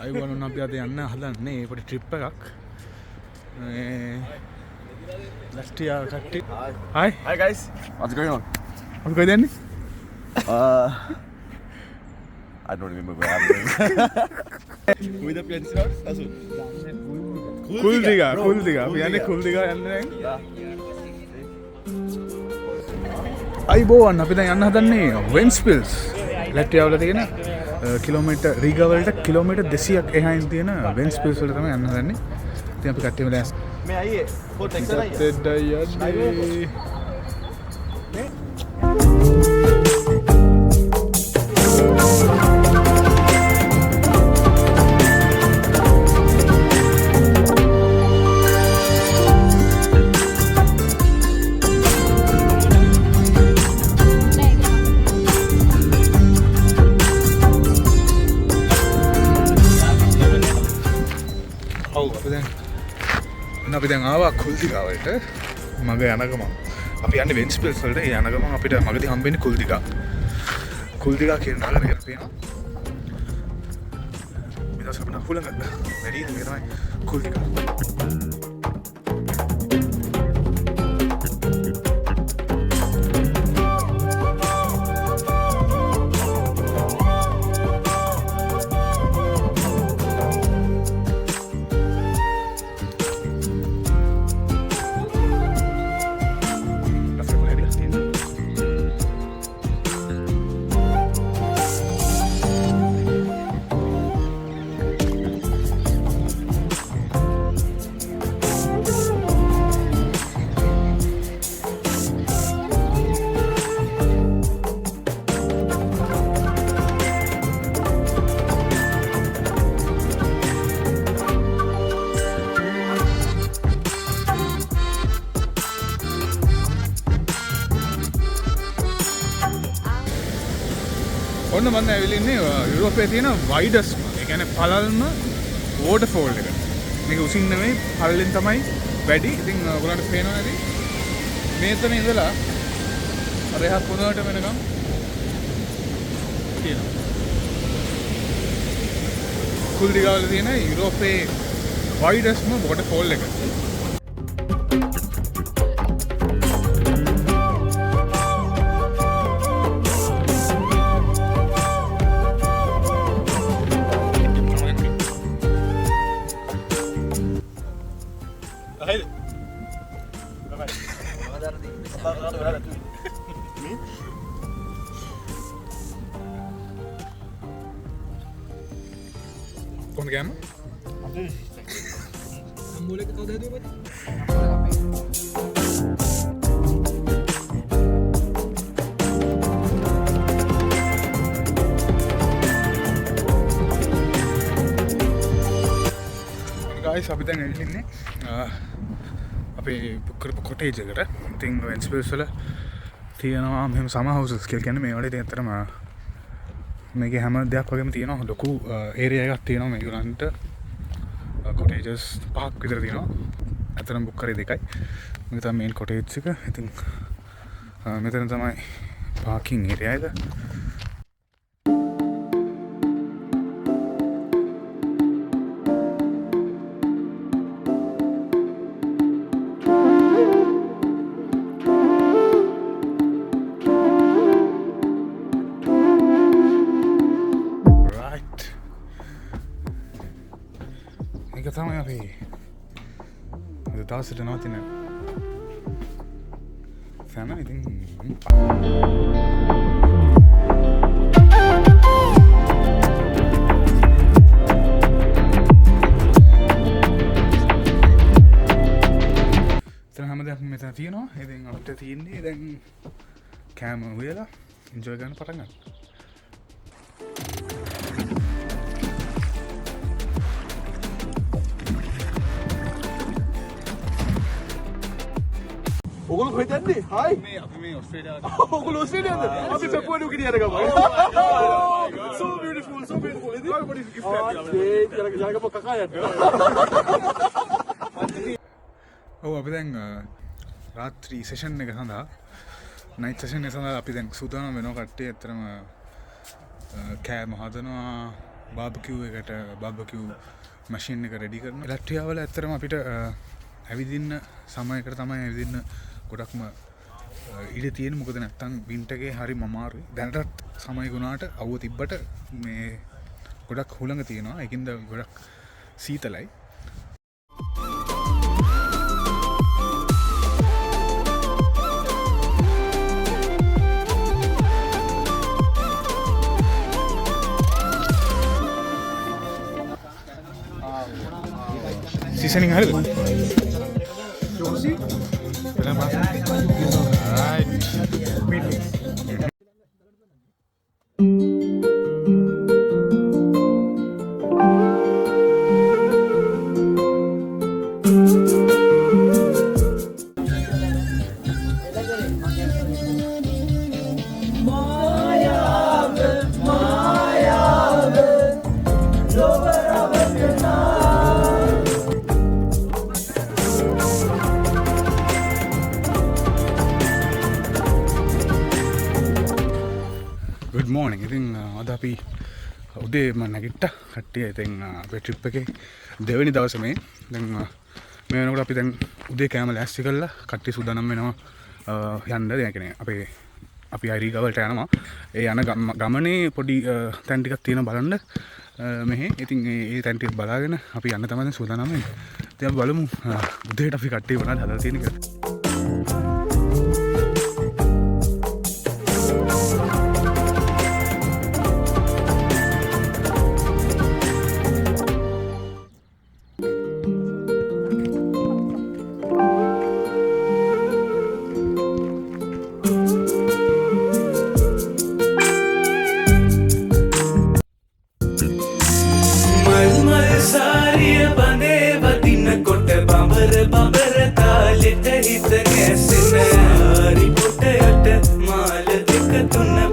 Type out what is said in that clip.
අයිබෝන් අපි අද යන්න හදන්නේ පොඩි ට්‍රිප් එකක්. Last year කට්ටිය. Hi. Hi guys. What's going on? මොකද දෙන්නේ? I don't remember where I'm going. With the plans out? Asu. කුල්දිගා. අපි යන්නේ කුල්දිගා යන්න දැන්. අයිබෝන් අපි දැන් යන්න හදන්නේ වෙන්ස්පිල්ස්. ලැට්වියා වල තියෙන කිලෝමීටර් රීගා වලට කිලෝමීටර් 200ක් එහායින් තියෙන වෙන්ස්පිල්ස් වල තමයි යන්න හදන්නේ. ඉතින් අපි කට්ටියම දැන් मैं आइए बहुत एक्साइटेड අපි දැන් ආවා කුල්දිගාවට මග යන ගමන් අපි යන්නේ වෙන්ස්පිල්ස් වලට. ඒ යන ගමන් අපිට මගදී හම්බෙන්නේ කුල්දිගා කියන නගරය කියලා පේනවා. මේ දවස් අපිට හුලඟ වැඩි මේක තමයි කුල්දිගා. ඔන්න මම ඇවිල්ලා ඉන්නේ යුරෝපයේ තියෙන වයිඩස්ම. ඒ කියන්නේ පළල්ම වෝටර්ෆෝල් එක. මේක උසින් නෙමෙයි පළලෙන් තමයි වැඩි. ඉතින් ඔයගොල්ලන්ට පේනවා නේද? මේතන ඉඳලා අර එහා කොනකට වෙනකම් තියෙනවා. කුල්දිගා වල තියෙන යුරෝපයේ වයිඩස්ම වෝටර්ෆෝල් එක. कौन गया मैं? हम बोले कि तो दे दो भाई. Guys, अभी तक नहीं लिखने. අපේ බුක් කරපු කොටේජ් එකට. ඉතින් වෙන්ස්පිල්ස් වල තියෙනවා මෙහෙම සම හවුසස් කියලා කියන්නේ මේ වලේ ඉතින් ඇත්තටම මේකේ හැම දෙයක් වගේම තියෙනවා. ලොකු ඒරියා එකක් තියෙනවා මේගොල්ලන්ට. කොටේජස් 5ක් විතර තියෙනවා. ඇත්තටම බුක් කරේ 2යි. මේක තමයි මේන් කොටේජ් එක. ඉතින් මෙතන තමයි පාකින් ඒරියා එක. තමයි අපි අද දවසට නවතින සෑම ඉතින් හැම දෙයක්ම මෙතන තියෙනවා. ඉතින් අපිට තියෙන්නේ දැන් කෑම උයලා එන්ජොයි කරන්න පටන් ගන්න. ඔගොල්ලෝ කොහෙද යන්නේ? හායි. මේ අපි මේ ඔස්ට්‍රේලියාවට. ඔගොල්ලෝ ඔස්ට්‍රේලියාවද? අපි පෙප්පුවඩු ගෙනියන්න ගමු. So beautiful, so beautiful. Everybody's gift happy. ඒ ජාග පොකකා යන්න. ඔව් අපි දැන් රාත්‍රී සෙෂන් එක සඳහා නයිට් සෙෂන් එක සඳහා අපි දැන් සූදානම් වෙනවා කට්ටිය. ඇත්තටම කෑම හදනවා බාබකිව් එකට බාබකිව් මැෂින් එක රෙඩි කරනවා. ලැට්වියාවල ඇත්තටම අපිට ඇවිදින්න සමයකට තමයි ඇවිදින්න ගොඩක්ම ඉඩ තියෙන. මොකද නැත්තම් වින්ටර්ගේ හරි අමාරුයි. දැනටත් සමය ගුණාට අවුව තිබ්බට මේ ගොඩක් හුළඟ තියෙනවා. ඒකින්ද ගොඩක් සීතලයි. Seasoning hariද? Josi? Right. Good morning. ඉතින් අද අපි උදේම නැගිට්ටා. කට්ටිය ඉතින් අපේ ට්‍රිප් එකේ දෙවෙනි දවසේ මේ. දැන් මේ වෙනකොට අපි දැන් උදේ කෑම ලෑස්ති කරලා කට්ටිය සූදානම් වෙනවා යන්න. ඒ කියන්නේ අපි අයිරිගා වලට යනවා. ඒ යන ගමනේ පොඩි තැන් ටිකක් තියෙනවා බලන්න මෙහි. ඉතින් ඒ තැන් ටික බලාගෙන අපි යන්න තමයි දැන් සූදානම් වෙන්නේ. ඉතින් අපි බලමු උදේට අපි කට්ටිය මොනවද හදලා තියෙන්නේ කියලා. බඹර තාලෙට හිත ගැසෙන හරි පොටයට මාල දෙක තුන